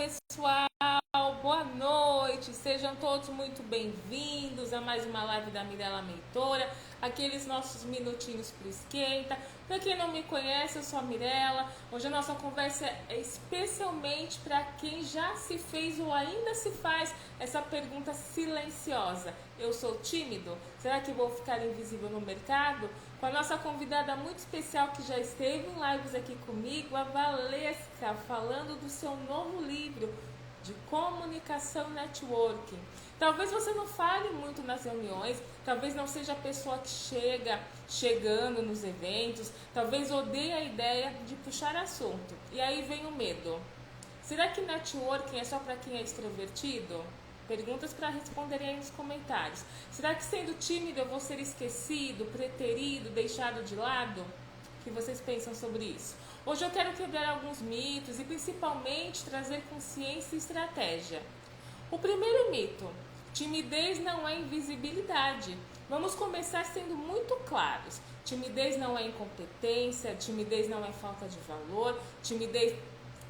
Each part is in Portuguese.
pessoal, boa noite, sejam todos muito bem-vindos a mais uma live da Mirella Mentora, aqueles nossos minutinhos pro esquenta. Para quem não me conhece, eu sou a Mirella. Hoje a nossa conversa é especialmente para quem já se fez ou ainda se faz essa pergunta silenciosa: eu sou tímido? Será que vou ficar invisível no mercado? Com a nossa convidada muito especial que já esteve em lives aqui comigo, a Valesca, falando do seu novo livro de comunicação networking. Talvez você não fale muito nas reuniões, talvez não seja a pessoa que chegando nos eventos, talvez odeie a ideia de puxar assunto. E aí vem o medo. Será que networking é só para quem é extrovertido? Perguntas para responderem aí nos comentários. Será que sendo tímido eu vou ser esquecido, preterido, deixado de lado? O que vocês pensam sobre isso? Hoje eu quero quebrar alguns mitos e principalmente trazer consciência e estratégia. O primeiro mito: timidez não é invisibilidade. Vamos começar sendo muito claros. Timidez não é incompetência, timidez não é falta de valor, timidez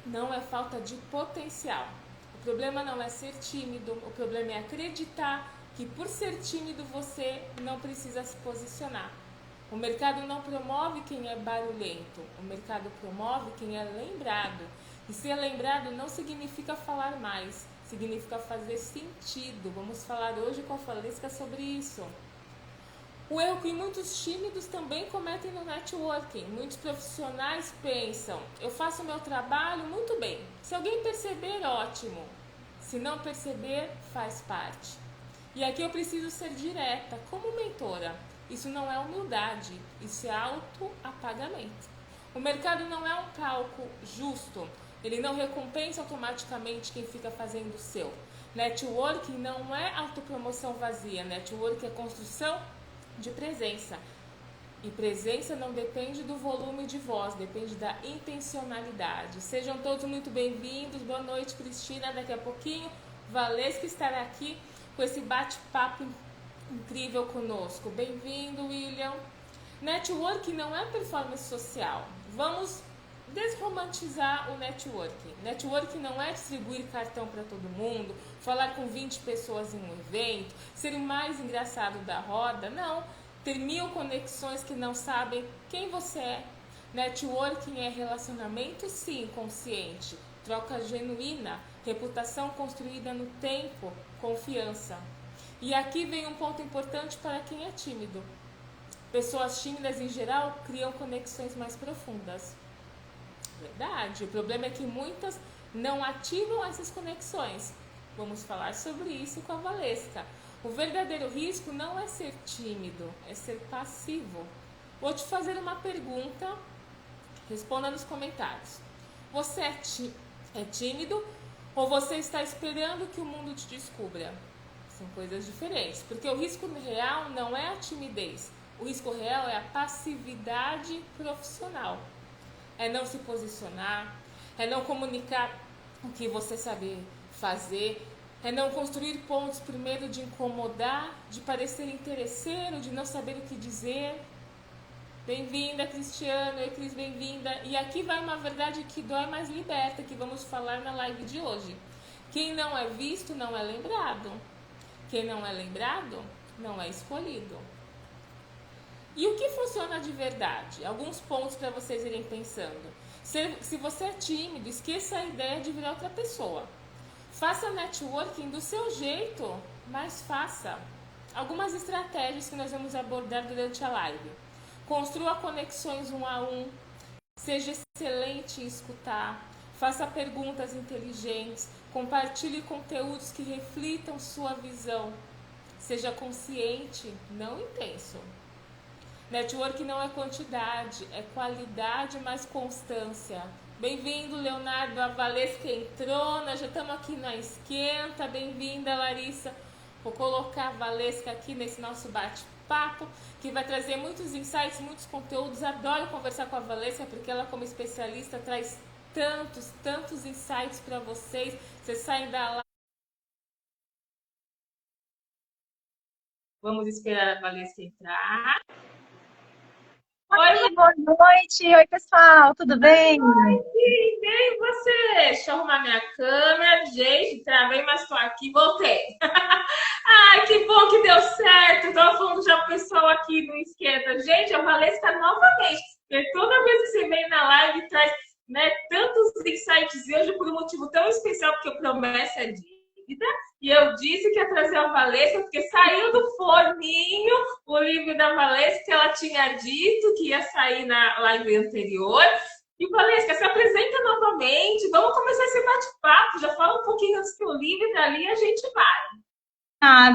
não é falta de potencial. O problema não é ser tímido, o problema é acreditar que por ser tímido você não precisa se posicionar. O mercado não promove quem é barulhento, o mercado promove quem é lembrado. E ser lembrado não significa falar mais, significa fazer sentido. Vamos falar hoje com a Valesca sobre isso. O erro que muitos tímidos também cometem no networking. Muitos profissionais pensam: eu faço o meu trabalho muito bem. Se alguém perceber, ótimo. Se não perceber, faz parte. E aqui eu preciso ser direta, como mentora. Isso não é humildade, isso é autoapagamento. O mercado não é um palco justo. Ele não recompensa automaticamente quem fica fazendo o seu. Networking não é autopromoção vazia. Networking é construção de presença. E presença não depende do volume de voz, depende da intencionalidade. Sejam todos muito bem-vindos. Boa noite, Cristina. Daqui a pouquinho, Valesca estará aqui com esse bate-papo incrível conosco. Bem-vindo, William. Networking não é performance social. Vamos desromantizar o networking. Networking não é distribuir cartão para todo mundo, falar com 20 pessoas em um evento, ser o mais engraçado da roda. Não. Ter 1000 conexões que não sabem quem você é. Networking é relacionamento, sim, consciente. Troca genuína, reputação construída no tempo, confiança. E aqui vem um ponto importante para quem é tímido. Pessoas tímidas, em geral, criam conexões mais profundas. Verdade. O problema é que muitas não ativam essas conexões. Vamos falar sobre isso com a Valesca. O verdadeiro risco não é ser tímido, é ser passivo. Vou te fazer uma pergunta, responda nos comentários. Você é tímido ou você está esperando que o mundo te descubra? São coisas diferentes, porque o risco real não é a timidez. O risco real é a passividade profissional. É não se posicionar, é não comunicar o que você sabe fazer, é não construir pontos por medo de incomodar, de parecer interesseiro, de não saber o que dizer. Bem-vinda, Cristiano. Oi, Cris, bem-vinda. E aqui vai uma verdade que dói, mas liberta, que vamos falar na live de hoje. Quem não é visto não é lembrado. Quem não é lembrado não é escolhido. E o que funciona de verdade? Alguns pontos para vocês irem pensando. Se você é tímido, esqueça a ideia de virar outra pessoa. Faça networking do seu jeito, mas faça. Algumas estratégias que nós vamos abordar durante a live. Construa conexões 1 a 1. Seja excelente em escutar. Faça perguntas inteligentes. Compartilhe conteúdos que reflitam sua visão. Seja consciente, não intenso. Network não é quantidade, é qualidade mais constância. Bem-vindo, Leonardo. A Valesca entrou, nós já estamos aqui na esquenta. Bem-vinda, Larissa. Vou colocar a Valesca aqui nesse nosso bate-papo, que vai trazer muitos insights, muitos conteúdos. Adoro conversar com a Valesca, porque ela, como especialista, traz tantos insights para vocês. Vocês saem da live. Vamos esperar a Valesca entrar. Oi, Oi, boa noite. Oi, pessoal, tudo bem? Mari, bem você? Deixa eu arrumar minha câmera. Gente, travei, mas estou aqui, voltei. Ai, que bom que deu certo. Estou falando já pro pessoal aqui no Esquenta. Gente, a Valesca novamente. Porque toda vez que você vem na live, traz, né, tantos insights e hoje por um motivo tão especial, porque o promessa é dívida. E eu disse que ia trazer a Valesca, porque saiu do forninho o livro da Valesca, que ela tinha dito que ia sair na live anterior. E Valesca, se apresenta novamente, vamos começar esse bate-papo, já fala um pouquinho antes que eu livro e dali a gente vai.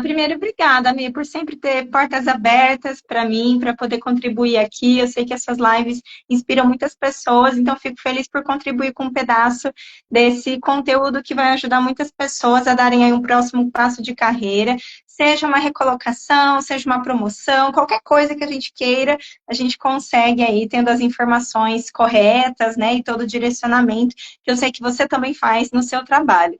Primeiro, obrigada, Mi, por sempre ter portas abertas para mim, para poder contribuir aqui. Eu sei que essas lives inspiram muitas pessoas, então fico feliz por contribuir com um pedaço desse conteúdo que vai ajudar muitas pessoas a darem aí um próximo passo de carreira, seja uma recolocação, seja uma promoção, qualquer coisa que a gente queira, a gente consegue aí, tendo as informações corretas, né, e todo o direcionamento que eu sei que você também faz no seu trabalho.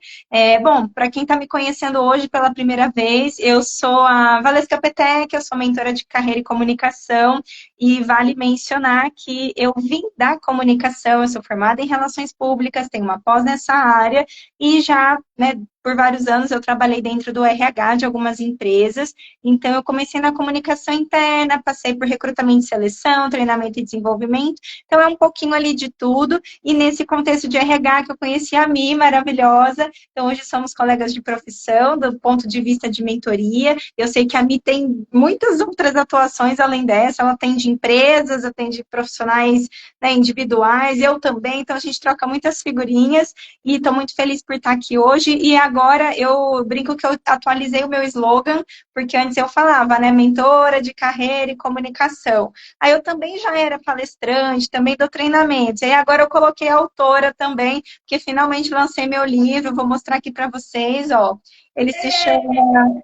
Bom, para quem está me conhecendo hoje pela primeira vez, eu sou a Valesca Petec, eu sou mentora de carreira e comunicação, e vale mencionar que eu vim da comunicação, eu sou formada em relações públicas, tenho uma pós nessa área, e já, né, por vários anos eu trabalhei dentro do RH de algumas empresas, então eu comecei na comunicação interna, passei por recrutamento e seleção, treinamento e desenvolvimento, então é um pouquinho ali de tudo, e nesse contexto de RH que eu conheci a Mi, maravilhosa, então, hoje somos colegas de profissão, do ponto de vista de mentoria. Eu sei que a Mi tem muitas outras atuações além dessa. Ela atende empresas, atende profissionais, né, individuais, eu também. Então, a gente troca muitas figurinhas e estou muito feliz por estar aqui hoje. E agora eu brinco que eu atualizei o meu slogan, porque antes eu falava, né, mentora de carreira e comunicação. Aí eu também já era palestrante, também dou treinamentos. E aí agora eu coloquei autora também, porque finalmente lancei meu livro, vou mostrar aqui para vocês, ó. Ele se chama.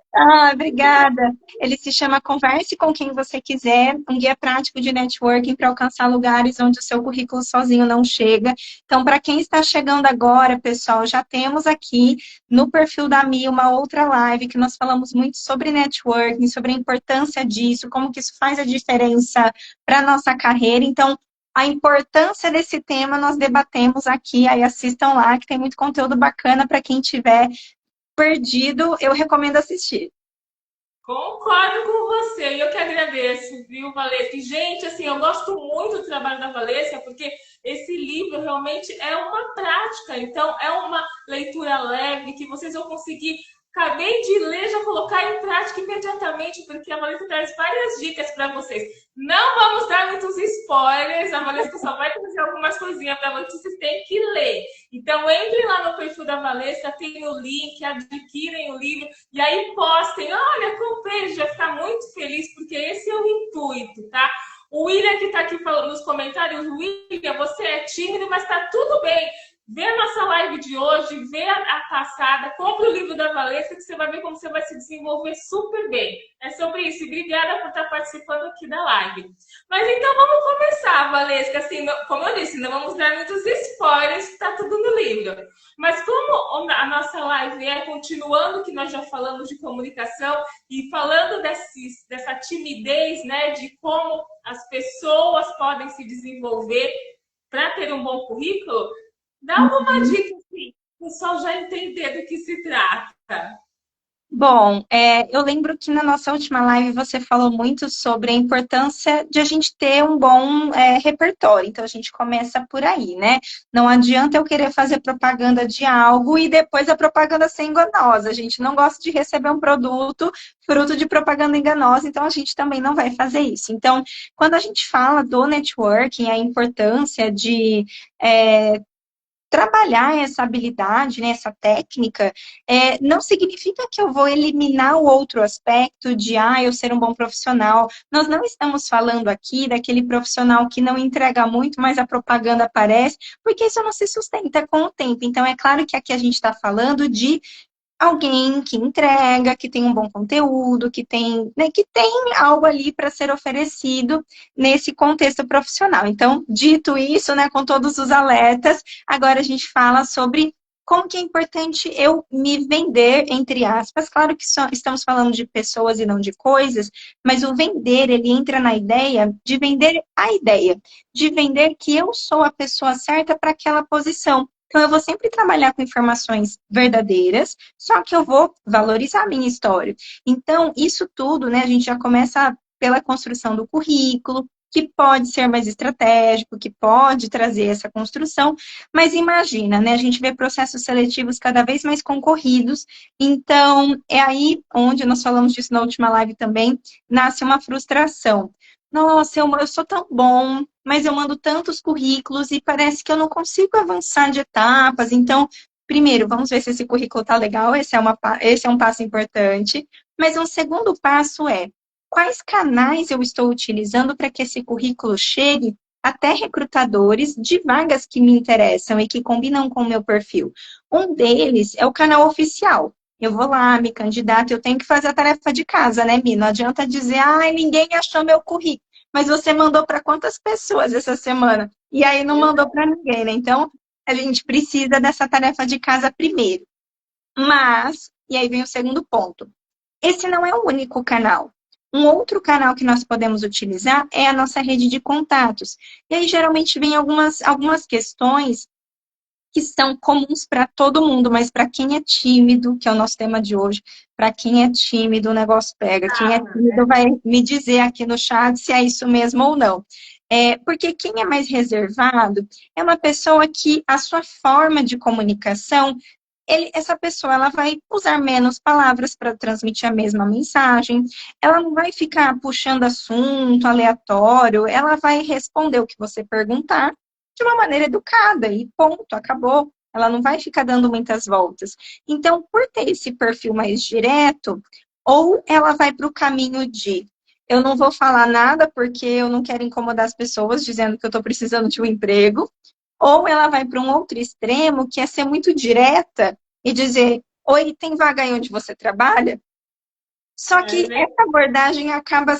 Obrigada. Ele se chama Converse com quem você quiser, um guia prático de networking para alcançar lugares onde o seu currículo sozinho não chega. Então, para quem está chegando agora, pessoal, já temos aqui no perfil da Mi uma outra live que nós falamos muito sobre networking, sobre a importância disso, como que isso faz a diferença para a nossa carreira. Então, a importância desse tema nós debatemos aqui, aí assistam lá, que tem muito conteúdo bacana para quem tiver perdido, eu recomendo assistir. Concordo com você, e eu que agradeço, viu, Valesca? E, gente, assim, eu gosto muito do trabalho da Valesca, porque esse livro realmente é uma prática, então é uma leitura leve que vocês vão conseguir. Acabei de ler, já colocar em prática imediatamente, porque a Valesca traz várias dicas para vocês. Não vamos dar muitos spoilers, a Valesca só vai trazer algumas coisinhas para vocês, vocês têm que ler. Então, entrem lá no perfil da Valesca, tem o link, adquirem o livro. E aí postem, olha, comprei, a gente vai ficar muito feliz, porque esse é o intuito, tá? O William que tá aqui falando nos comentários, William, você é tímido, mas tá tudo bem. Vê a nossa live de hoje, vê a passada, compre o livro da Valesca, que você vai ver como você vai se desenvolver super bem. É sobre isso. E obrigada por estar participando aqui da live. Mas então vamos começar, Valesca. Assim, como eu disse, não vamos dar muitos spoilers, está tudo no livro. Mas como a nossa live é continuando que nós já falamos de comunicação e falando dessa timidez, né, de como as pessoas podem se desenvolver para ter um bom currículo, dá alguma dica assim, o pessoal já entender do que se trata. Bom, eu lembro que na nossa última live você falou muito sobre a importância de a gente ter um bom repertório. Então, a gente começa por aí, né? Não adianta eu querer fazer propaganda de algo e depois a propaganda ser enganosa. A gente não gosta de receber um produto fruto de propaganda enganosa, então a gente também não vai fazer isso. Então, quando a gente fala do networking, a importância de trabalhar essa habilidade, né, essa técnica, não significa que eu vou eliminar o outro aspecto de, eu ser um bom profissional. Nós não estamos falando aqui daquele profissional que não entrega muito, mas a propaganda aparece, porque isso não se sustenta com o tempo. Então, é claro que aqui a gente está falando de alguém que entrega, que tem um bom conteúdo, que tem, né, que tem algo ali para ser oferecido nesse contexto profissional. Então, dito isso, né, com todos os alertas, agora a gente fala sobre como que é importante eu me vender, entre aspas. Claro que estamos falando de pessoas e não de coisas, mas o vender, ele entra na ideia de vender a ideia, de vender que eu sou a pessoa certa para aquela posição. Então, eu vou sempre trabalhar com informações verdadeiras, só que eu vou valorizar a minha história. Então, isso tudo, né, a gente já começa pela construção do currículo, que pode ser mais estratégico, que pode trazer essa construção, mas imagina, né? A gente vê processos seletivos cada vez mais concorridos, então é aí onde nós falamos disso na última live também, nasce uma frustração. Nossa, eu sou tão bom, mas eu mando tantos currículos e parece que eu não consigo avançar de etapas. Então, primeiro, vamos ver se esse currículo está legal, esse é um passo importante. Mas um segundo passo é quais canais eu estou utilizando para que esse currículo chegue até recrutadores de vagas que me interessam e que combinam com o meu perfil. Um deles é o canal oficial. Eu vou lá, me candidato, eu tenho que fazer a tarefa de casa, né, Mi? Não adianta dizer, ai, ninguém achou meu currículo. Mas você mandou para quantas pessoas essa semana? E aí não mandou para ninguém, né? Então, a gente precisa dessa tarefa de casa primeiro. Mas, e aí vem o segundo ponto. Esse não é o único canal. Um outro canal que nós podemos utilizar é a nossa rede de contatos. E aí, geralmente, vem algumas questões que são comuns para todo mundo, mas para quem é tímido, que é o nosso tema de hoje, para quem é tímido, o negócio pega. Quem é tímido vai me dizer aqui no chat se é isso mesmo ou não. Porque quem é mais reservado é uma pessoa que a sua forma de comunicação essa pessoa ela vai usar menos palavras para transmitir a mesma mensagem, ela não vai ficar puxando assunto aleatório, ela vai responder o que você perguntar de uma maneira educada e ponto, acabou. Ela não vai ficar dando muitas voltas. Então, por ter esse perfil mais direto, ou ela vai para o caminho de eu não vou falar nada porque eu não quero incomodar as pessoas dizendo que eu estou precisando de um emprego, ou ela vai para um outro extremo, que é ser muito direta e dizer: oi, tem vaga aí onde você trabalha? Só que essa abordagem acaba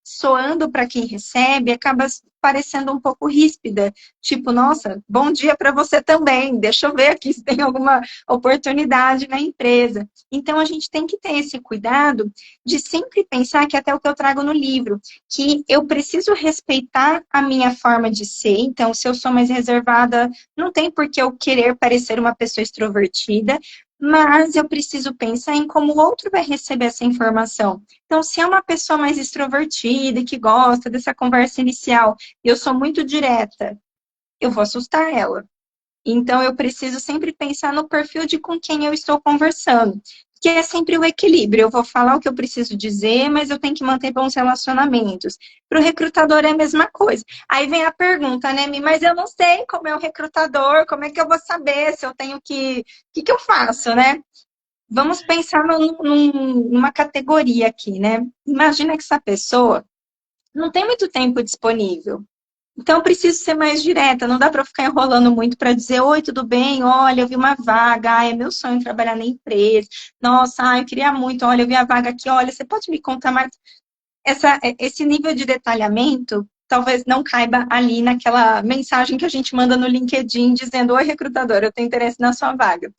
soando para quem recebe, acaba parecendo um pouco ríspida. Tipo, nossa, bom dia para você também. Deixa eu ver aqui se tem alguma oportunidade na empresa. Então, a gente tem que ter esse cuidado de sempre pensar, que até o que eu trago no livro, que eu preciso respeitar a minha forma de ser. Então, se eu sou mais reservada, não tem por que eu querer parecer uma pessoa extrovertida, mas eu preciso pensar em como o outro vai receber essa informação. Então, se é uma pessoa mais extrovertida e que gosta dessa conversa inicial, e eu sou muito direta, eu vou assustar ela. Então, eu preciso sempre pensar no perfil de com quem eu estou conversando, que é sempre o equilíbrio. Eu vou falar o que eu preciso dizer, mas eu tenho que manter bons relacionamentos. Para o recrutador é a mesma coisa. Aí vem a pergunta, né, Mi? Mas eu não sei como é o recrutador, como é que eu vou saber se eu tenho que... O que eu faço, né? Vamos pensar numa categoria aqui, né? Imagina que essa pessoa não tem muito tempo disponível. Então, eu preciso ser mais direta, não dá para ficar enrolando muito para dizer: oi, tudo bem? Olha, eu vi uma vaga, é meu sonho trabalhar na empresa. Nossa, eu queria muito, olha, eu vi a vaga aqui, olha, você pode me contar mais? Esse nível de detalhamento talvez não caiba ali naquela mensagem que a gente manda no LinkedIn dizendo: oi, recrutador, eu tenho interesse na sua vaga.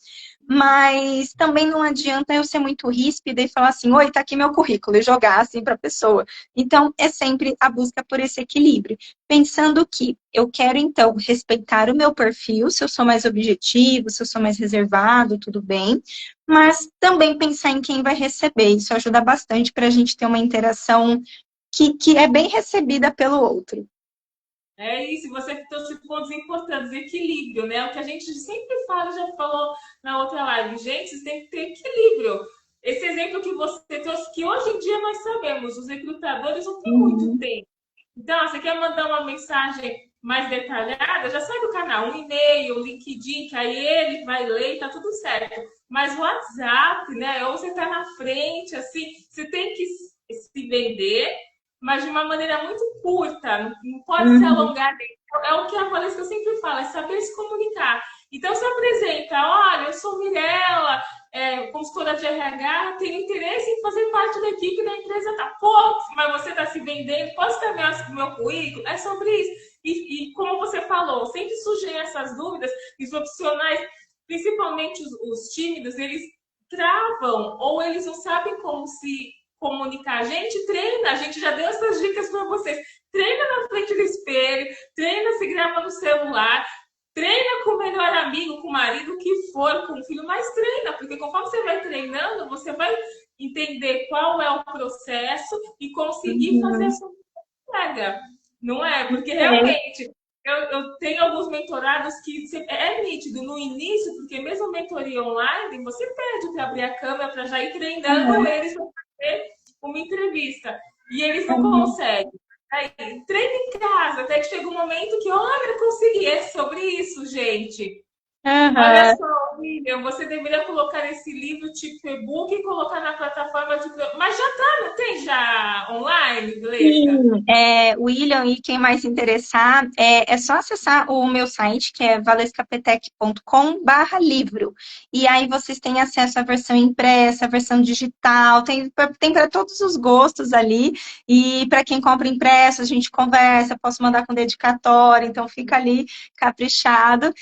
Mas também não adianta eu ser muito ríspida e falar assim: oi, tá aqui meu currículo, e jogar assim para a pessoa. Então, é sempre a busca por esse equilíbrio. Pensando que eu quero, então, respeitar o meu perfil, se eu sou mais objetivo, se eu sou mais reservado, tudo bem. Mas também pensar em quem vai receber. Isso ajuda bastante para a gente ter uma interação que é bem recebida pelo outro. É isso, você trouxe pontos importantes, equilíbrio, né? O que a gente sempre fala, já falou na outra live, gente, você tem que ter equilíbrio. Esse exemplo que você trouxe, que hoje em dia nós sabemos, os recrutadores não têm muito Uhum. tempo. Então, você quer mandar uma mensagem mais detalhada, já sai do canal, um e-mail, um LinkedIn, que aí ele vai ler e tá tudo certo. Mas o WhatsApp, né? Ou você tá na frente, assim, você tem que se vender, mas de uma maneira muito curta, não pode se Uhum. alongar. É o que a Valesca sempre fala, é saber se comunicar. Então, se apresenta: olha, eu sou Mirella, consultora de RH, tenho interesse em fazer parte da equipe da empresa da Fox, mas você está se vendendo, posso ter meu currículo? É sobre isso. E como você falou, sempre surgem essas dúvidas, e os profissionais principalmente os tímidos, eles travam ou eles não sabem como se comunicar. A gente treina, a gente já deu essas dicas para vocês. Treina na frente do espelho, treina se grava no celular, treina com o melhor amigo, com o marido, o que for, com o filho, mas treina, porque conforme você vai treinando, você vai entender qual é o processo e conseguir fazer a Uhum. sua entrega. Não é? Porque É. realmente eu tenho alguns mentorados que é nítido no início, porque mesmo mentoria online, você pede para abrir a câmera para já ir treinando Uhum. eles para fazer uma entrevista. E eles não Uhum. conseguem. Aí, treina em casa, até que chega um momento que, olha, consegui. É sobre isso, gente. Olha Uhum. só, William, você deveria colocar esse livro tipo e-book e colocar na plataforma de. Mas já tá, não tem já online, Glessa? Sim, William, e quem mais interessar, é só acessar o meu site, que é valescapetec.com/livro. E aí vocês têm acesso à versão impressa, à versão digital, tem para todos os gostos ali. E para quem compra impresso, a gente conversa, posso mandar com dedicatória, então fica ali caprichado.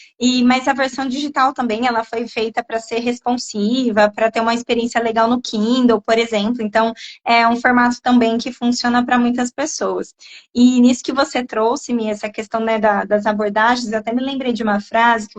Mas a versão digital também, ela foi feita para ser responsiva, para ter uma experiência legal no Kindle, por exemplo. Então, é um formato também que funciona para muitas pessoas. E nisso que você trouxe, Mia, essa questão, né, das abordagens, eu até me lembrei de uma frase que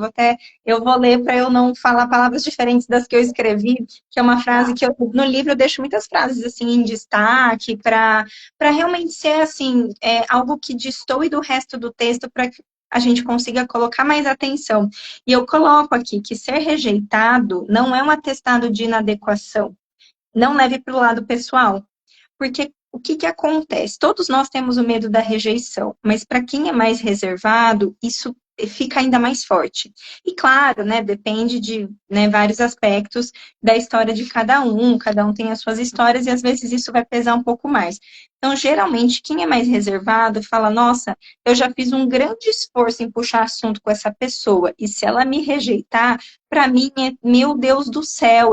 eu vou ler para eu não falar palavras diferentes das que eu escrevi, que é uma frase que no livro eu deixo muitas frases assim em destaque para realmente ser assim algo que destoe do resto do texto para que a gente consiga colocar mais atenção. E eu coloco aqui que ser rejeitado não é um atestado de inadequação. Não leve para o lado pessoal, porque o que acontece? Todos nós temos o medo da rejeição, mas para quem é mais reservado, isso fica ainda mais forte. E claro, né, depende de, né, vários aspectos da história de cada um tem as suas histórias e às vezes isso vai pesar um pouco mais. Então, geralmente, quem é mais reservado fala, nossa, eu já fiz um grande esforço em puxar assunto com essa pessoa, e se ela me rejeitar, para mim é, meu Deus do céu,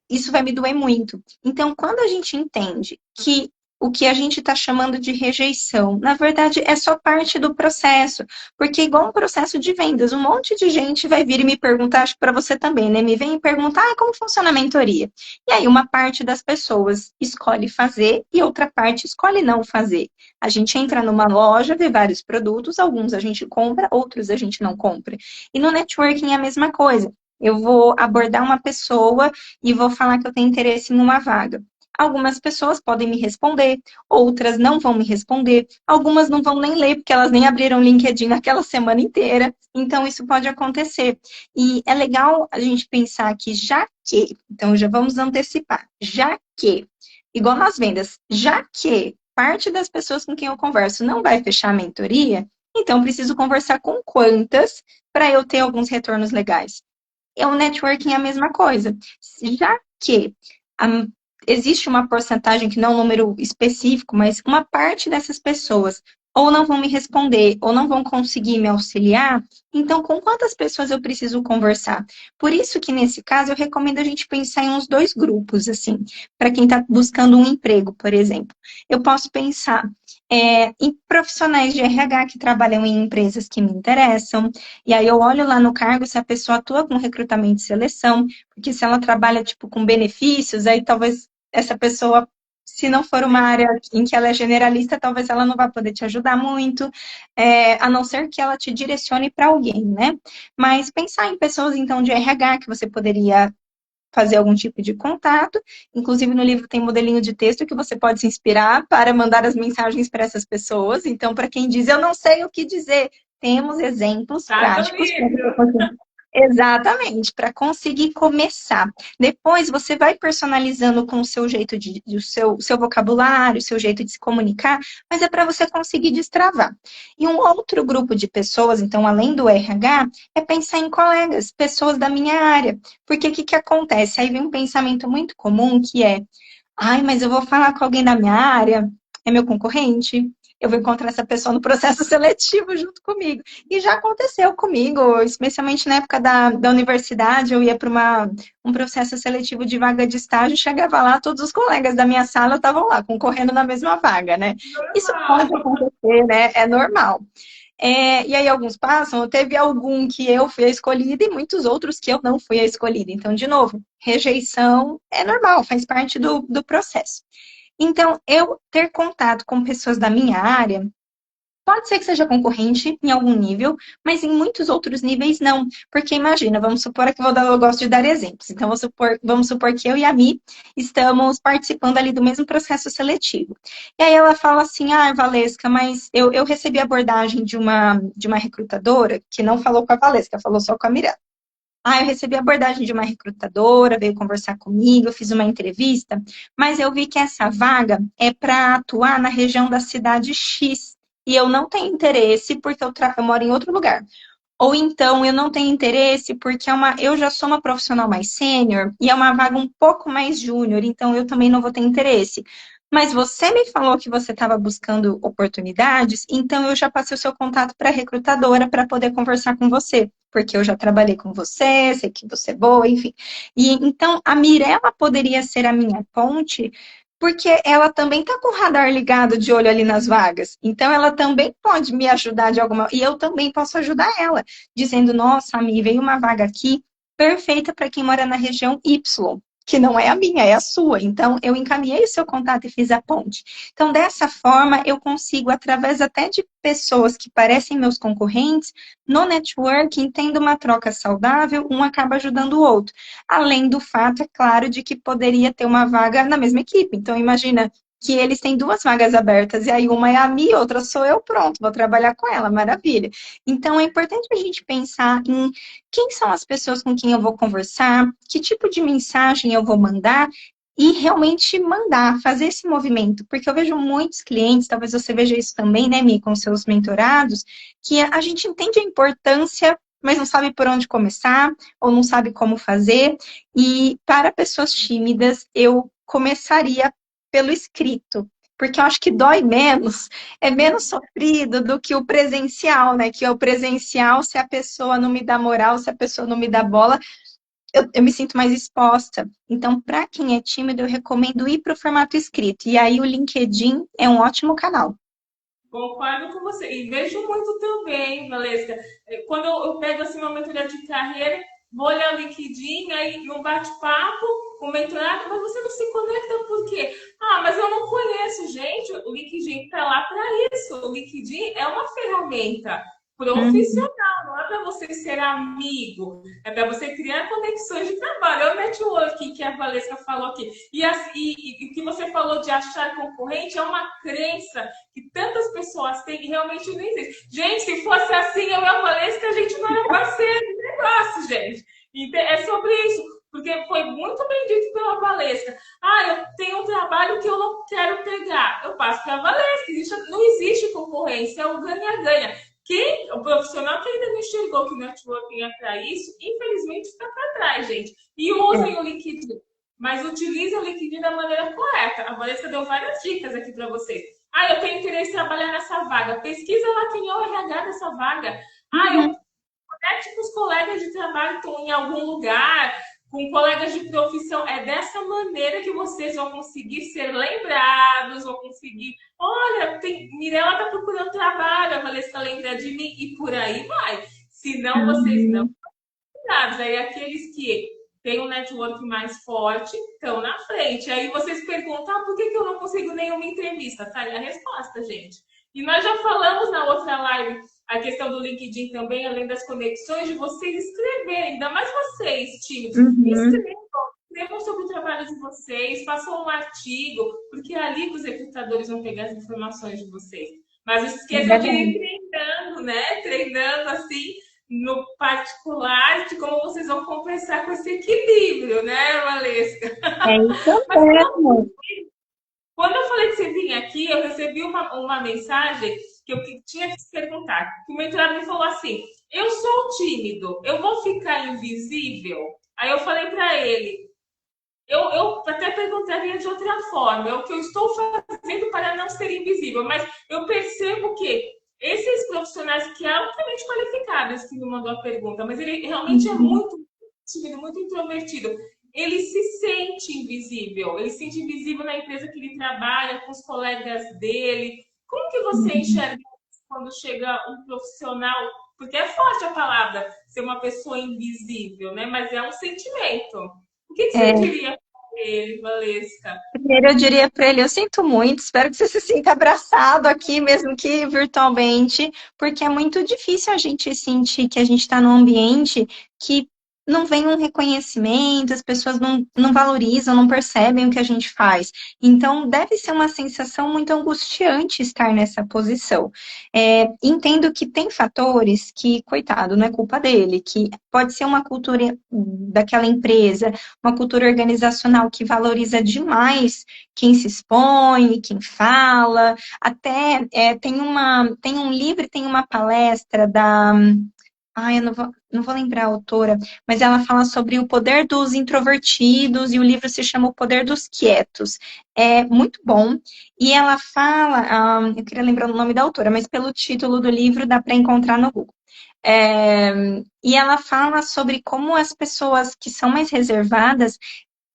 isso vai me doer muito. Então, quando a gente entende que o que a gente está chamando de rejeição, na verdade, é só parte do processo. Porque, igual um processo de vendas, um monte de gente vai vir e me perguntar, acho que para você também, né? Me vem e perguntar, como funciona a mentoria? E aí, uma parte das pessoas escolhe fazer e outra parte escolhe não fazer. A gente entra numa loja, vê vários produtos, alguns a gente compra, outros a gente não compra. E no networking é a mesma coisa. Eu vou abordar uma pessoa e vou falar que eu tenho interesse numa vaga. Algumas pessoas podem me responder, outras não vão me responder, algumas não vão nem ler, porque elas nem abriram o LinkedIn naquela semana inteira. Então, isso pode acontecer. E é legal a gente pensar que então já vamos antecipar, igual nas vendas, já que parte das pessoas com quem eu converso não vai fechar a mentoria, então preciso conversar com quantas para eu ter alguns retornos legais. O networking é a mesma coisa. Já que a, existe uma porcentagem, que não é um número específico, mas uma parte dessas pessoas ou não vão me responder, ou não vão conseguir me auxiliar, então com quantas pessoas eu preciso conversar? Por isso que, nesse caso, eu recomendo a gente pensar em uns dois grupos, assim, para quem está buscando um emprego, por exemplo. Eu posso pensar em profissionais de RH que trabalham em empresas que me interessam, e aí eu olho lá no cargo se a pessoa atua com recrutamento e seleção, porque se ela trabalha, tipo, com benefícios, aí talvez essa pessoa, se não for uma área em que ela é generalista, talvez ela não vá poder te ajudar muito, a não ser que ela te direcione para alguém, né? Mas pensar em pessoas, então, de RH, que você poderia fazer algum tipo de contato. Inclusive, no livro tem modelinho de texto que você pode se inspirar para mandar as mensagens para essas pessoas. Então, para quem diz, eu não sei o que dizer, temos exemplos Tá no práticos para livro. você. Exatamente, para conseguir começar. Depois você vai personalizando com o seu jeito o seu vocabulário, o seu jeito de se comunicar, mas é para você conseguir destravar. E um outro grupo de pessoas, então, além do RH, é pensar em colegas, pessoas da minha área. Porque o que acontece? Aí vem um pensamento muito comum que é, ai, mas eu vou falar com alguém da minha área, é meu concorrente, eu vou encontrar essa pessoa no processo seletivo junto comigo. E já aconteceu comigo, especialmente na época da universidade, eu ia para um processo seletivo de vaga de estágio, chegava lá, todos os colegas da minha sala estavam lá, concorrendo na mesma vaga, né? Isso pode acontecer, né? É normal. E aí alguns passam, teve algum que eu fui a escolhida e muitos outros que eu não fui a escolhida. Então, de novo, rejeição é normal, faz parte do processo. Então, eu ter contato com pessoas da minha área, pode ser que seja concorrente em algum nível, mas em muitos outros níveis não. Porque imagina, vamos supor que eu gosto de dar exemplos. Então, vamos supor que eu e a Mi estamos participando ali do mesmo processo seletivo. E aí ela fala assim, Valesca, mas eu recebi a abordagem de uma recrutadora que não falou com a Valesca, falou só com a Mirella. Eu recebi a abordagem de uma recrutadora, veio conversar comigo, eu fiz uma entrevista, mas eu vi que essa vaga é para atuar na região da cidade X. E eu não tenho interesse porque eu moro em outro lugar. Ou então eu não tenho interesse porque eu já sou uma profissional mais sênior e é uma vaga um pouco mais júnior, então eu também não vou ter interesse. Mas você me falou que você estava buscando oportunidades, então eu já passei o seu contato para a recrutadora para poder conversar com você, porque eu já trabalhei com você, sei que você é boa, enfim. E então a Mirella poderia ser a minha ponte, porque ela também está com o radar ligado de olho ali nas vagas. Então ela também pode me ajudar de alguma, e eu também posso ajudar ela dizendo, nossa, Ami, veio uma vaga aqui perfeita para quem mora na região Y, que não é a minha, é a sua. Então, eu encaminhei o seu contato e fiz a ponte. Então, dessa forma, eu consigo, através até de pessoas que parecem meus concorrentes, no networking, tendo uma troca saudável, um acaba ajudando o outro. Além do fato, é claro, de que poderia ter uma vaga na mesma equipe. Então, imagina que eles têm duas vagas abertas, e aí uma é a minha, outra sou eu, pronto, vou trabalhar com ela, maravilha. Então, é importante a gente pensar em quem são as pessoas com quem eu vou conversar, que tipo de mensagem eu vou mandar, e realmente mandar, fazer esse movimento, porque eu vejo muitos clientes, talvez você veja isso também, né, Mi, com seus mentorados, que a gente entende a importância, mas não sabe por onde começar, ou não sabe como fazer, e para pessoas tímidas, eu começaria pelo escrito, porque eu acho que dói menos, é menos sofrido do que o presencial, né? Que é o presencial, se a pessoa não me dá moral, se a pessoa não me dá bola, eu me sinto mais exposta. Então, para quem é tímido, eu recomendo ir para o formato escrito. E aí o LinkedIn é um ótimo canal. Concordo com você. E vejo muito também, Valesca. Quando eu pego assim uma mentoria de carreira, vou olhar o LinkedIn, aí num bate-papo, o mentorado, mas você não se conecta por quê? Mas eu não conheço, gente. O LinkedIn está lá para isso. O LinkedIn é uma ferramenta Uhum. profissional, não é para você ser amigo, é para você criar conexões de trabalho. É o networking que a Valesca falou aqui. E o que você falou de achar concorrente é uma crença que tantas pessoas têm e realmente não existe. Gente, se fosse assim, eu e a Valesca, a gente não era parceiro de negócio, gente. E é sobre isso. Porque foi muito bem dito pela Valesca. Eu tenho um trabalho que eu não quero pegar. Eu passo para a Valesca. Não existe concorrência, é o ganha-ganha. O profissional que ainda não enxergou que o networking é para isso, infelizmente está para trás, gente. E usem o LinkedIn. Mas utilizem o LinkedIn da maneira correta. A Valesca deu várias dicas aqui para vocês. Eu tenho interesse em trabalhar nessa vaga. Pesquisa lá quem é o RH dessa vaga. Eu Uhum. conecte com os colegas de trabalho que estão em algum lugar, com colegas de profissão. É dessa maneira que vocês vão conseguir ser lembrados, vão conseguir. Olha, Mirella está procurando trabalho, a Valesca lembra de mim, e por aí vai. Se não, vocês não Uhum. dados. Aí aqueles que têm um network mais forte estão na frente. Aí vocês perguntam, por que eu não consigo nenhuma entrevista? Tá aí a resposta, gente. E nós já falamos na outra live a questão do LinkedIn também, além das conexões, de vocês escreverem, ainda mais vocês, tímidos, Uhum. escrevam sobre o trabalho de vocês, façam um artigo, porque é ali que os recrutadores vão pegar as informações de vocês. Mas não É esqueçam de ir verdade. treinando, né? Treinando assim no particular de como vocês vão conversar com esse equilíbrio, né, Valesca? É isso Mas mesmo. quando eu falei que você vinha aqui, eu recebi uma mensagem que eu tinha que te perguntar. Que o mentorado me falou assim: eu sou tímido, eu vou ficar invisível? Aí eu falei para ele: eu até perguntaria de outra forma, é o que eu estou fazendo para não ser invisível, mas eu percebo que esses profissionais que é altamente qualificados, que me mandou a pergunta, mas ele realmente é Uhum. muito tímido, muito introvertido, ele se sente invisível, ele se sente invisível na empresa que ele trabalha, com os colegas dele. Como que você Uhum. enxerga quando chega um profissional, porque é forte a palavra ser uma pessoa invisível, né? Mas é um sentimento. O que você É, diria para ele, Valesca? primeiro eu diria para ele, eu sinto muito, espero que você se sinta abraçado aqui, mesmo que virtualmente, porque é muito difícil a gente sentir que a gente está num ambiente que não vem um reconhecimento, as pessoas não valorizam, não percebem o que a gente faz. Então, deve ser uma sensação muito angustiante estar nessa posição. Entendo que tem fatores que, coitado, não é culpa dele, que pode ser uma cultura daquela empresa, uma cultura organizacional que valoriza demais quem se expõe, quem fala. Até tem um livro, tem uma palestra da. Ai, eu não vou lembrar a autora, mas ela fala sobre o poder dos introvertidos e o livro se chama O Poder dos Quietos. É muito bom. E ela fala, eu queria lembrar o nome da autora, mas pelo título do livro dá para encontrar no Google. É, e ela fala sobre como as pessoas que são mais reservadas,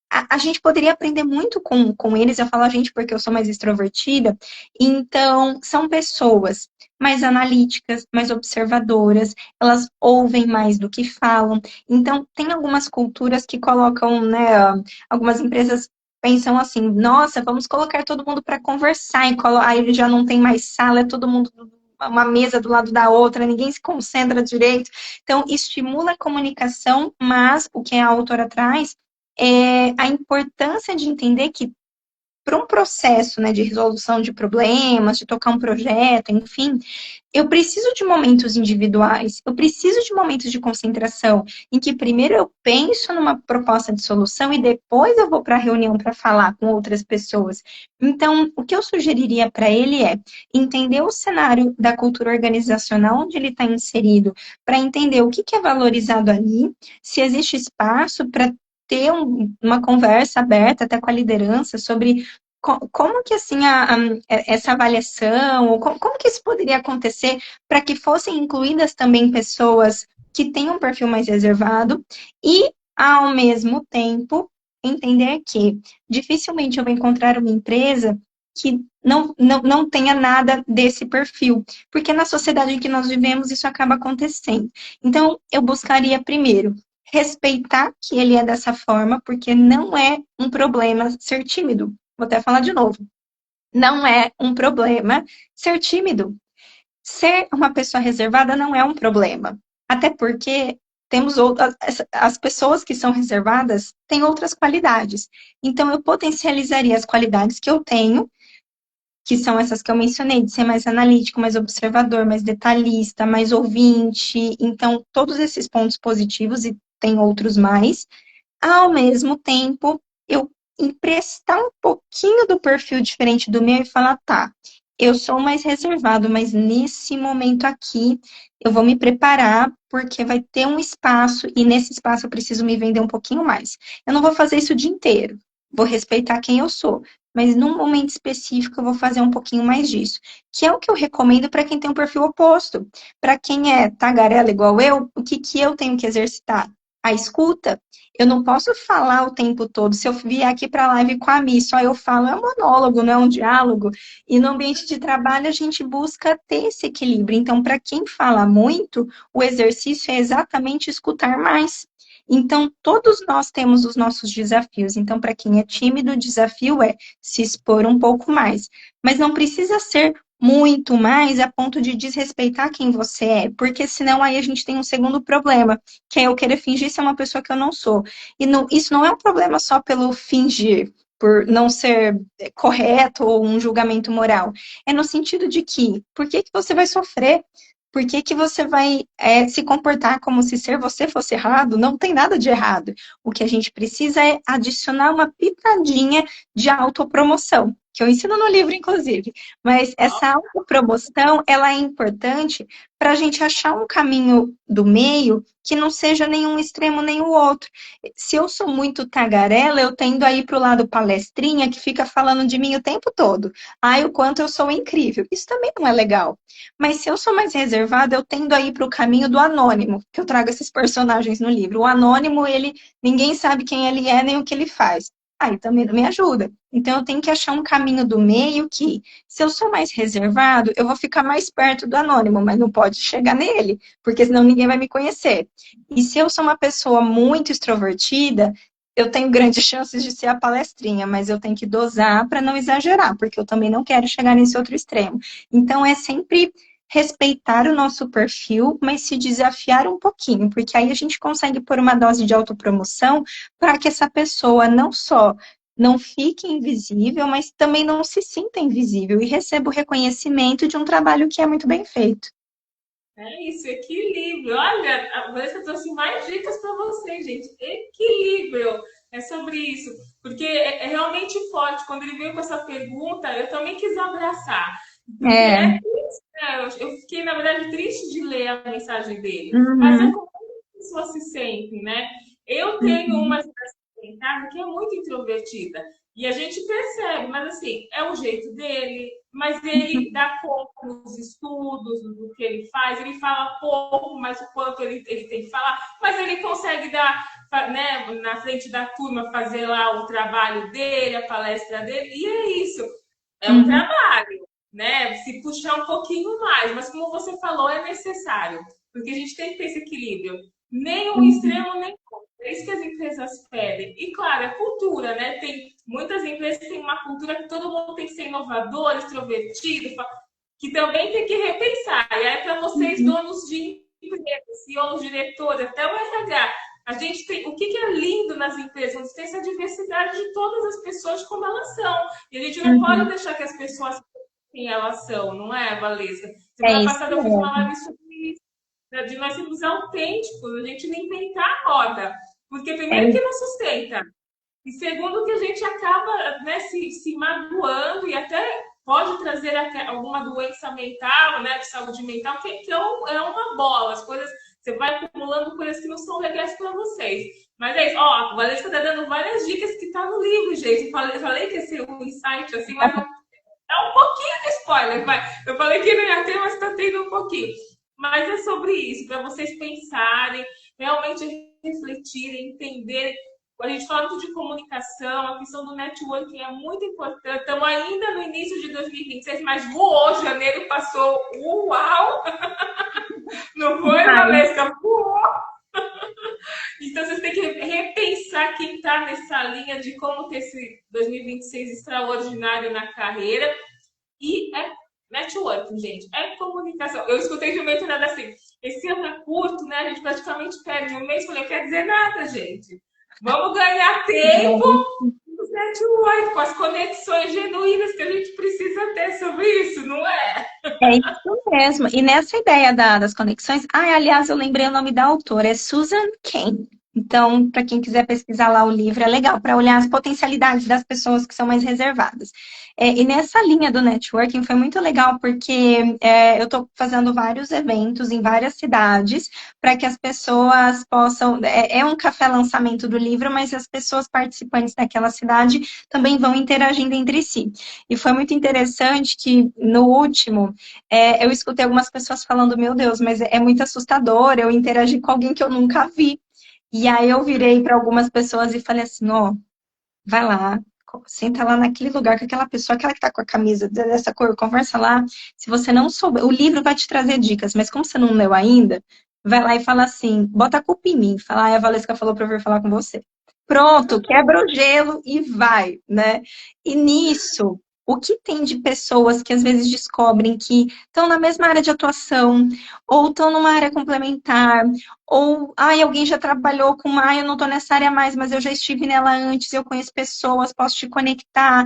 a gente poderia aprender muito com eles. Eu falo a gente porque eu sou mais extrovertida. Então, são pessoas mais analíticas, mais observadoras, elas ouvem mais do que falam. Então, tem algumas culturas que colocam, né, algumas empresas pensam assim, nossa, vamos colocar todo mundo para conversar, aí já não tem mais sala, é todo mundo uma mesa do lado da outra, ninguém se concentra direito. Então, estimula a comunicação, mas o que a autora traz é a importância de entender que para um processo, né, de resolução de problemas, de tocar um projeto, enfim, eu preciso de momentos individuais, eu preciso de momentos de concentração, em que primeiro eu penso numa proposta de solução e depois eu vou para a reunião para falar com outras pessoas. Então, o que eu sugeriria para ele é entender o cenário da cultura organizacional onde ele está inserido, para entender o que é valorizado ali, se existe espaço para ter uma conversa aberta até com a liderança sobre como que assim essa avaliação, ou como que isso poderia acontecer para que fossem incluídas também pessoas que têm um perfil mais reservado e, ao mesmo tempo, entender que dificilmente eu vou encontrar uma empresa que não tenha nada desse perfil, porque na sociedade em que nós vivemos isso acaba acontecendo. Então, eu buscaria primeiro respeitar que ele é dessa forma, porque não é um problema ser tímido. Vou até falar de novo. Não é um problema ser tímido. Ser uma pessoa reservada não é um problema. Até porque temos outras, as pessoas que são reservadas têm outras qualidades. Então, eu potencializaria as qualidades que eu tenho, que são essas que eu mencionei, de ser mais analítico, mais observador, mais detalhista, mais ouvinte. Então, todos esses pontos positivos, e tem outros mais, ao mesmo tempo, eu emprestar um pouquinho do perfil diferente do meu e falar, tá, eu sou mais reservado, mas nesse momento aqui eu vou me preparar porque vai ter um espaço e nesse espaço eu preciso me vender um pouquinho mais. Eu não vou fazer isso o dia inteiro, vou respeitar quem eu sou, mas num momento específico eu vou fazer um pouquinho mais disso, que é o que eu recomendo para quem tem um perfil oposto. Para quem é tagarela igual eu, o que que eu tenho que exercitar? A escuta. Eu não posso falar o tempo todo. Se eu vier aqui para a live com a Mi, só eu falo, é um monólogo, não é um diálogo. E no ambiente de trabalho a gente busca ter esse equilíbrio. Então, para quem fala muito, o exercício é exatamente escutar mais. Então, todos nós temos os nossos desafios. Então, para quem é tímido, o desafio é se expor um pouco mais. Mas não precisa ser muito mais a ponto de desrespeitar quem você é, porque senão aí a gente tem um segundo problema, que é eu querer fingir ser uma pessoa que eu não sou. E isso não é um problema só pelo fingir, por não ser correto ou um julgamento moral. É no sentido de que, por que que você vai sofrer? Por que que você vai se comportar como se ser você fosse errado? Não tem nada de errado. O que a gente precisa é adicionar uma pitadinha de autopromoção, que eu ensino no livro, inclusive. Mas essa autopromoção, ela é importante para a gente achar um caminho do meio que não seja nenhum extremo nem o outro. Se eu sou muito tagarela, eu tendo a ir para o lado palestrinha, que fica falando de mim o tempo todo. Ai, o quanto eu sou incrível. Isso também não é legal. Mas se eu sou mais reservada, eu tendo a ir para o caminho do anônimo, que eu trago esses personagens no livro. O anônimo, ele, ninguém sabe quem ele é nem o que ele faz. aí também não me ajuda. Então, eu tenho que achar um caminho do meio que, se eu sou mais reservado, eu vou ficar mais perto do anônimo, mas não pode chegar nele, porque senão ninguém vai me conhecer. E se eu sou uma pessoa muito extrovertida, eu tenho grandes chances de ser a palestrinha, mas eu tenho que dosar para não exagerar, porque eu também não quero chegar nesse outro extremo. Então, é sempre respeitar o nosso perfil, mas se desafiar um pouquinho, porque aí a gente consegue pôr uma dose de autopromoção para que essa pessoa não só não fique invisível, mas também não se sinta invisível e receba o reconhecimento de um trabalho que é muito bem feito. É isso, equilíbrio. Olha, a Vanessa trouxe mais dicas para vocês, gente. Equilíbrio. É sobre isso. Porque é realmente forte. Quando ele veio com essa pergunta, eu também quis abraçar. Porque É. é triste, né? Eu fiquei, na verdade, triste de ler a mensagem dele. Mas é Uhum, como as pessoas se sentem, né? Eu tenho uma uhum, em casa que é muito introvertida. E a gente percebe, mas assim, é o jeito dele, mas ele dá conta nos estudos, do que ele fala pouco, mas o quanto ele tem que falar, mas ele consegue dar, né, na frente da turma, fazer lá o trabalho dele, a palestra dele, e é isso, é um uhum, trabalho, né? Se puxar um pouquinho mais, mas como você falou, é necessário, porque a gente tem que ter esse equilíbrio. Nem um uhum, extremo, nem outro. É isso que as empresas pedem. E claro, é cultura, né? Tem muitas empresas que têm uma cultura que todo mundo tem que ser inovador, extrovertido, que também tem que repensar. E aí, é para vocês, uhum, donos de empresas, CEOs, diretores, até o RH, a gente tem o que é lindo nas empresas, onde tem essa diversidade de todas as pessoas como elas são. E a gente não pode uhum. deixar que as pessoas quem elas são, não é, Valesca? É Semana isso passada eu fiz uma mesmo. live sobre isso, né, de nós sermos autênticos, a gente não inventar a roda. Porque É primeiro que isso. não sustenta, e segundo que a gente acaba, né, se magoando e até pode trazer alguma doença mental, né, de saúde mental, que é uma bola. As coisas, você vai acumulando coisas que não são legais para vocês. Mas é isso. Ó, a Valesca está dando várias dicas que tá no livro, gente. Falei que ia ser um insight assim, mas não, é um pouquinho de spoiler, vai. Eu falei que não ia ter, mas está tendo um pouquinho. Mas é sobre isso, para vocês pensarem, realmente refletirem, entenderem. A gente fala muito de comunicação, a questão do networking é muito importante. Estamos ainda no início de 2026, mas voou, janeiro passou, uau! Não foi, Vai. Valesca? Voou! Então vocês têm que repensar quem está nessa linha de como ter esse 2026 extraordinário na carreira. E é networking, gente. É comunicação. Eu escutei de um mentorado assim: esse ano é curto, né? A gente praticamente perde um mês. Falei, não quer dizer nada, gente. Vamos ganhar tempo nos network, com as conexões genuínas que a gente precisa ter sobre isso, não é? É isso mesmo. E nessa ideia das conexões, aliás, eu lembrei o nome da autora, é Susan Cain. Então, para quem quiser pesquisar lá o livro, é legal para olhar as potencialidades das pessoas que são mais reservadas. E nessa linha do networking foi muito legal, porque eu estou fazendo vários eventos em várias cidades para que as pessoas possam. É um café lançamento do livro, mas as pessoas participantes daquela cidade também vão interagindo entre si. E foi muito interessante que no último eu escutei algumas pessoas falando, meu Deus, mas é muito assustador eu interagir com alguém que eu nunca vi. E aí eu virei para algumas pessoas e falei assim, ó, vai lá, senta lá naquele lugar com aquela pessoa, aquela que tá com a camisa dessa cor, conversa lá. Se você não souber, o livro vai te trazer dicas, mas como você não leu ainda, vai lá e fala assim, bota a culpa em mim, fala, a Valesca falou para eu vir falar com você. Pronto, quebra o gelo e vai, né? E nisso, o que tem de pessoas que às vezes descobrem que estão na mesma área de atuação, ou estão numa área complementar, ou, alguém já trabalhou com, eu não estou nessa área mais, mas eu já estive nela antes, eu conheço pessoas, posso te conectar.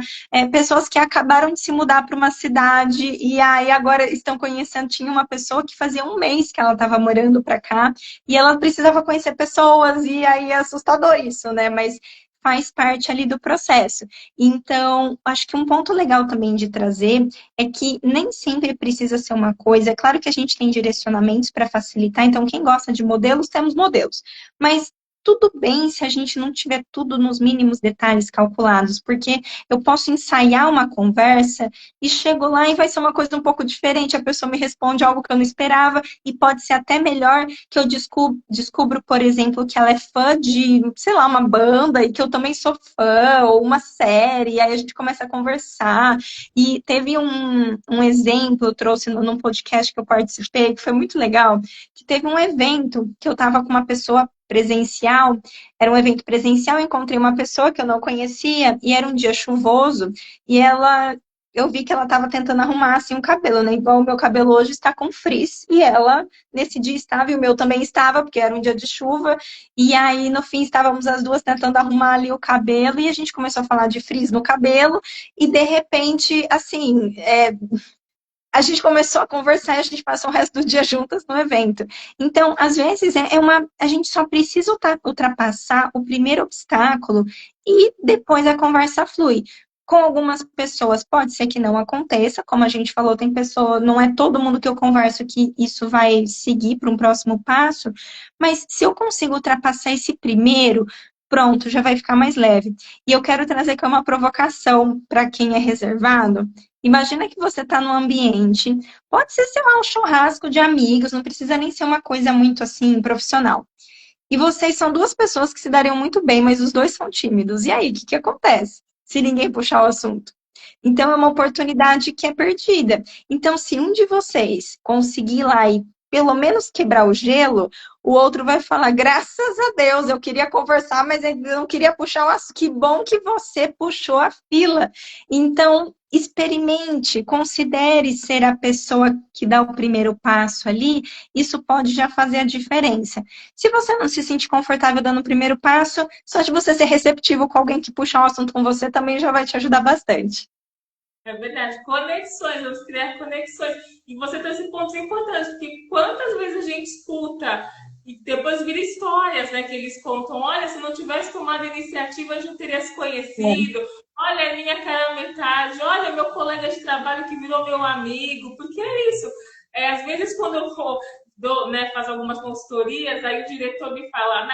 Pessoas que acabaram de se mudar para uma cidade e aí agora estão conhecendo. Tinha uma pessoa que fazia um mês que ela estava morando para cá e ela precisava conhecer pessoas, e aí é assustador isso, né? Mas faz parte ali do processo. Então, acho que um ponto legal também de trazer é que nem sempre precisa ser uma coisa. É claro que a gente tem direcionamentos para facilitar, então quem gosta de modelos, temos modelos. Mas tudo bem se a gente não tiver tudo nos mínimos detalhes calculados, porque eu posso ensaiar uma conversa e chego lá e vai ser uma coisa um pouco diferente. A pessoa me responde algo que eu não esperava e pode ser até melhor que eu descubro, por exemplo, que ela é fã de, sei lá, uma banda e que eu também sou fã, ou uma série, e aí a gente começa a conversar. E teve um exemplo, eu trouxe num podcast que eu participei, que foi muito legal, que teve um evento que eu estava com uma pessoa presencial, era um evento presencial, eu encontrei uma pessoa que eu não conhecia, e era um dia chuvoso, e eu vi que ela estava tentando arrumar assim um cabelo, né? Igual o meu cabelo hoje está com frizz, e ela nesse dia estava, e o meu também estava, porque era um dia de chuva, e aí no fim estávamos as duas tentando arrumar ali o cabelo, e a gente começou a falar de frizz no cabelo, e de repente, assim, a gente começou a conversar e a gente passou o resto do dia juntas no evento. Então, às vezes, a gente só precisa ultrapassar o primeiro obstáculo e depois a conversa flui. Com algumas pessoas pode ser que não aconteça, como a gente falou, tem pessoa, não é todo mundo que eu converso que isso vai seguir para um próximo passo, mas se eu consigo ultrapassar esse primeiro, pronto, já vai ficar mais leve. E eu quero trazer aqui uma provocação para quem é reservado. Imagina que você está num ambiente, pode ser, sei lá, um churrasco de amigos, não precisa nem ser uma coisa muito assim profissional. E vocês são duas pessoas que se dariam muito bem, mas os dois são tímidos. E aí, o que que acontece? Se ninguém puxar o assunto. Então, é uma oportunidade que é perdida. Então, se um de vocês conseguir ir lá e pelo menos quebrar o gelo, o outro vai falar: graças a Deus, eu queria conversar, mas eu não queria puxar o assunto. Que bom que você puxou a fila. Então, experimente, considere ser a pessoa que dá o primeiro passo ali, isso pode já fazer a diferença. Se você não se sente confortável dando o primeiro passo, só de você ser receptivo com alguém que puxa um assunto com você também já vai te ajudar bastante. É verdade, conexões, vamos criar conexões. E você trouxe pontos importantes, porque quantas vezes a gente escuta e depois vira histórias, né? Que eles contam, olha, se não tivesse tomado iniciativa, a gente não teria se conhecido. Olha a minha cara metade, olha meu colega de trabalho que virou meu amigo, porque é isso. Às vezes, quando eu for né, fazer algumas consultorias, aí o diretor me fala,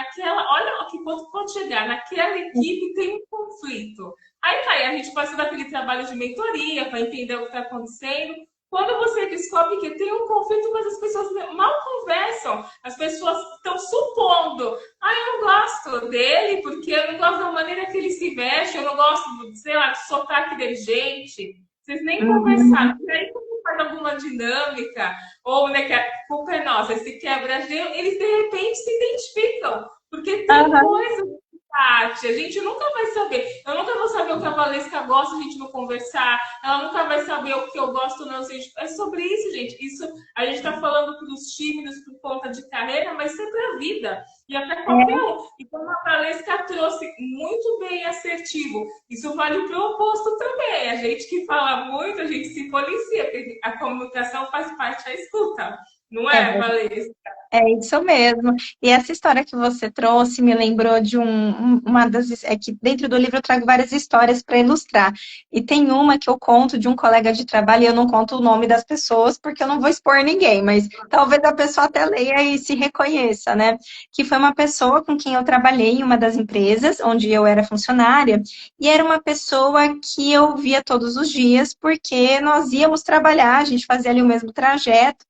olha que ponto pode chegar, naquela equipe tem um conflito. Aí tá, a gente passa daquele trabalho de mentoria para entender o que está acontecendo. Quando você descobre que tem um conflito, mas as pessoas mal conversam, as pessoas estão supondo, eu não gosto dele porque eu não gosto da maneira que ele se veste, eu não gosto, sei lá, do sotaque dele, gente. Vocês nem conversaram. E aí, quando faz alguma dinâmica, ou né, que a culpa é nossa, se quebra gelo, eles de repente se identificam. Porque tem coisas Tati, a gente nunca vai saber. Eu nunca vou saber o que a Valesca gosta, a gente não conversar. Ela nunca vai saber o que eu gosto, não. É sobre isso, gente. Isso a gente está falando para os tímidos por conta de carreira, mas sempre a vida. E até qualquer um. Então a Valesca trouxe muito bem assertivo. Isso vale para o oposto também. A gente que fala muito, a gente se policia, porque a comunicação faz parte da escuta. Não é, Valesca? É isso mesmo. E essa história que você trouxe me lembrou de uma das. É que dentro do livro eu trago várias histórias para ilustrar. E tem uma que eu conto de um colega de trabalho, e eu não conto o nome das pessoas, porque eu não vou expor ninguém, mas talvez a pessoa até leia e se reconheça, né? Que foi uma pessoa com quem eu trabalhei em uma das empresas, onde eu era funcionária, e era uma pessoa que eu via todos os dias, porque nós íamos trabalhar, a gente fazia ali o mesmo trajeto.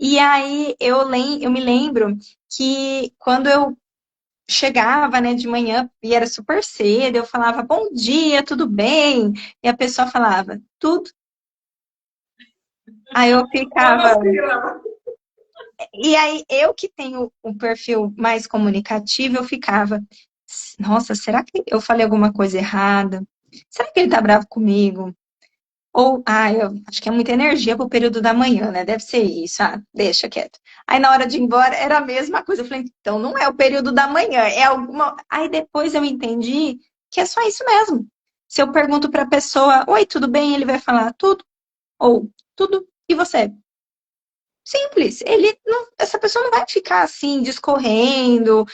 E aí eu me lembro que quando eu chegava, né, de manhã e era super cedo, eu falava, bom dia, tudo bem? E a pessoa falava, tudo. Aí eu ficava. E aí eu que tenho um perfil mais comunicativo, eu ficava, nossa, será que eu falei alguma coisa errada? Será que ele tá bravo comigo? Ou, eu acho que é muita energia pro período da manhã, né? Deve ser isso. Deixa quieto. Aí na hora de ir embora era a mesma coisa. Eu falei, então não é o período da manhã, é alguma. Aí depois eu entendi que é só isso mesmo. Se eu pergunto pra pessoa, oi, tudo bem? Ele vai falar, tudo. Ou, tudo. E você? Simples. Essa pessoa não vai ficar assim, discorrendo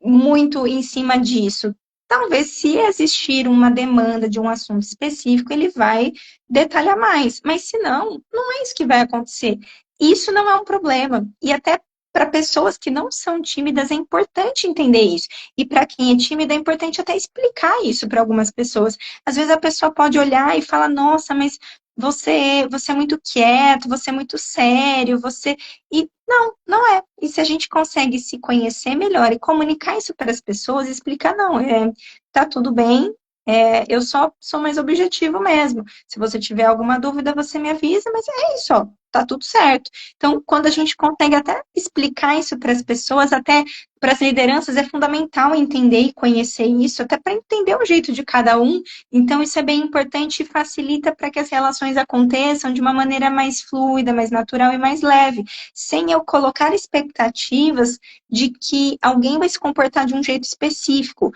muito em cima disso. Talvez, se existir uma demanda de um assunto específico, ele vai detalhar mais. Mas, se não, não é isso que vai acontecer. Isso não é um problema. E até para pessoas que não são tímidas é importante entender isso. E para quem é tímido é importante até explicar isso para algumas pessoas. Às vezes a pessoa pode olhar e falar: "Nossa, mas você é muito quieto, você é muito sério, você..." E não, não é. E se a gente consegue se conhecer melhor e comunicar isso para as pessoas, explicar: "Não, tá tudo bem, eu só sou mais objetivo mesmo. Se você tiver alguma dúvida, você me avisa, mas é isso, ó, tá tudo certo." Então, quando a gente consegue até explicar isso para as pessoas, até para as lideranças, é fundamental entender e conhecer isso, até para entender o jeito de cada um. Então, isso é bem importante e facilita para que as relações aconteçam de uma maneira mais fluida, mais natural e mais leve, sem eu colocar expectativas de que alguém vai se comportar de um jeito específico.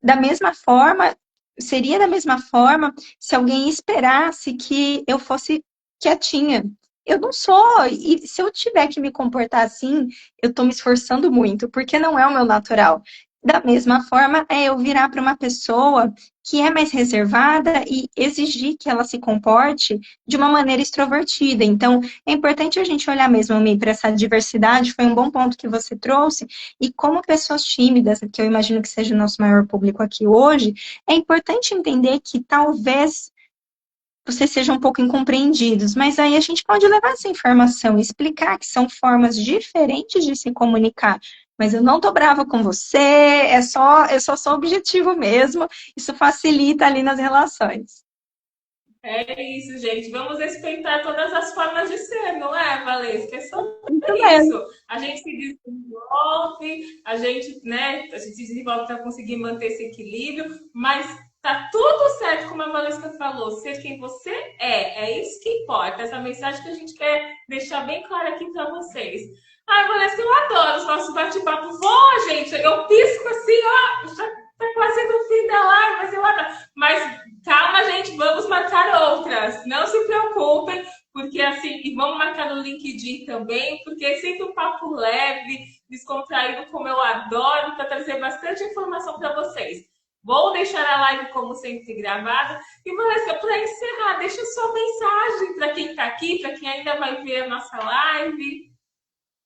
Da mesma forma, seria da mesma forma se alguém esperasse que eu fosse quietinha. Eu não sou, e se eu tiver que me comportar assim, eu estou me esforçando muito, porque não é o meu natural. Da mesma forma, é eu virar para uma pessoa que é mais reservada e exigir que ela se comporte de uma maneira extrovertida. Então, é importante a gente olhar mesmo para essa diversidade, foi um bom ponto que você trouxe, e como pessoas tímidas, que eu imagino que seja o nosso maior público aqui hoje, é importante entender que talvez vocês sejam um pouco incompreendidos, mas aí a gente pode levar essa informação e explicar que são formas diferentes de se comunicar. Mas eu não tô brava com você, eu só sou objetivo mesmo, isso facilita ali nas relações. É isso, gente. Vamos respeitar todas as formas de ser, não é, Valesca? É sobre Isso mesmo. isso. A gente se desenvolve, a gente se desenvolve para conseguir manter esse equilíbrio, mas tá tudo certo, como a Valesca falou, ser quem você é isso que importa. Essa mensagem que a gente quer deixar bem clara aqui para vocês. Ai, Valesca, eu adoro os nossos bate-papos. Voa, gente! Eu pisco assim, ó, já tá quase no fim da live, mas eu adoro. Mas calma, gente, vamos marcar outras. Não se preocupem, porque assim, e vamos marcar no LinkedIn também, porque é sempre um papo leve, descontraído, como eu adoro, para trazer bastante informação para vocês. Vou deixar a live, como sempre, gravada. E, Vanessa, para encerrar, deixa sua mensagem para quem está aqui, para quem ainda vai ver a nossa live.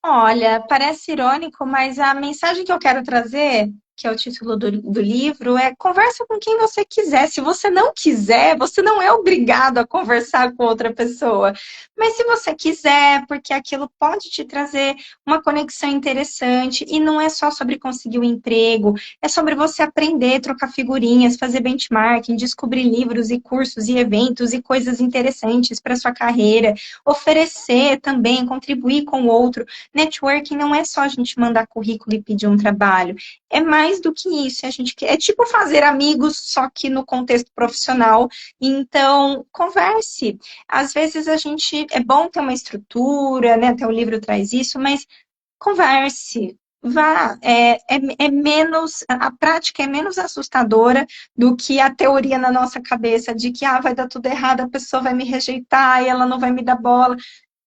Olha, parece irônico, mas a mensagem que eu quero trazer, que é o título do livro, é: conversa com quem você quiser. Se você não quiser, você não é obrigado a conversar com outra pessoa. Mas se você quiser, porque aquilo pode te trazer uma conexão interessante, e não é só sobre conseguir um emprego, é sobre você aprender, trocar figurinhas, fazer benchmarking, descobrir livros e cursos e eventos e coisas interessantes para sua carreira, oferecer também, contribuir com o outro. Networking não é só a gente mandar currículo e pedir um trabalho. É mais do que isso. É tipo fazer amigos, só que no contexto profissional. Então, converse. Às vezes a gente é bom ter uma estrutura, né? Até o livro traz isso, mas converse. Vá, é menos, a prática é menos assustadora do que a teoria na nossa cabeça de que vai dar tudo errado, a pessoa vai me rejeitar e ela não vai me dar bola.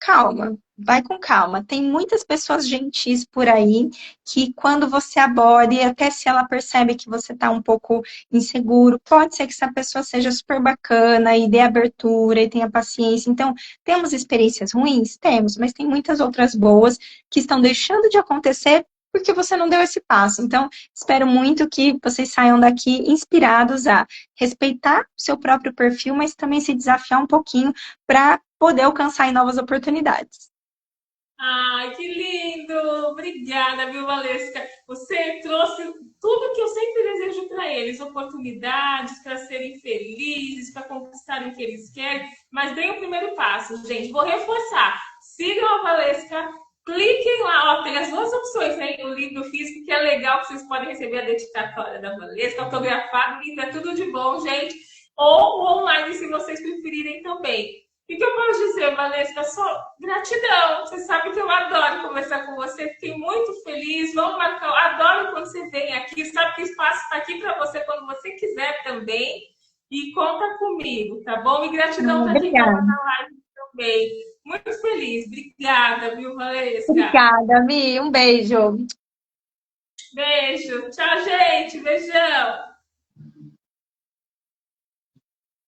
Calma, vai com calma. Tem muitas pessoas gentis por aí que, quando você aborda, e até se ela percebe que você está um pouco inseguro, pode ser que essa pessoa seja super bacana e dê abertura e tenha paciência. Então, temos experiências ruins? Temos, mas tem muitas outras boas que estão deixando de acontecer porque você não deu esse passo. Então, espero muito que vocês saiam daqui inspirados a respeitar o seu próprio perfil, mas também se desafiar um pouquinho para poder alcançar em novas oportunidades. Ai, que lindo! Obrigada, viu, Valesca? Você trouxe tudo que eu sempre desejo para eles: oportunidades para serem felizes, para conquistarem o que eles querem. Mas dei o primeiro passo, gente. Vou reforçar. Sigam a Valesca, cliquem lá, ó, tem as duas opções, né? O livro físico, que é legal, que vocês podem receber a dedicatória da Valesca, autografado, lindo, é tudo de bom, gente. Ou online, se vocês preferirem também. E que eu posso dizer, Valesca, só gratidão. Você sabe que eu adoro conversar com você, fiquei muito feliz. Vamos marcar, eu adoro quando você vem aqui, sabe que o espaço está aqui para você quando você quiser também. E conta comigo, tá bom? E gratidão para quem estava Obrigada. na live também. Muito feliz. Obrigada, viu, Valesca? Obrigada, Mi. Um beijo. Beijo. Tchau, gente. Beijão.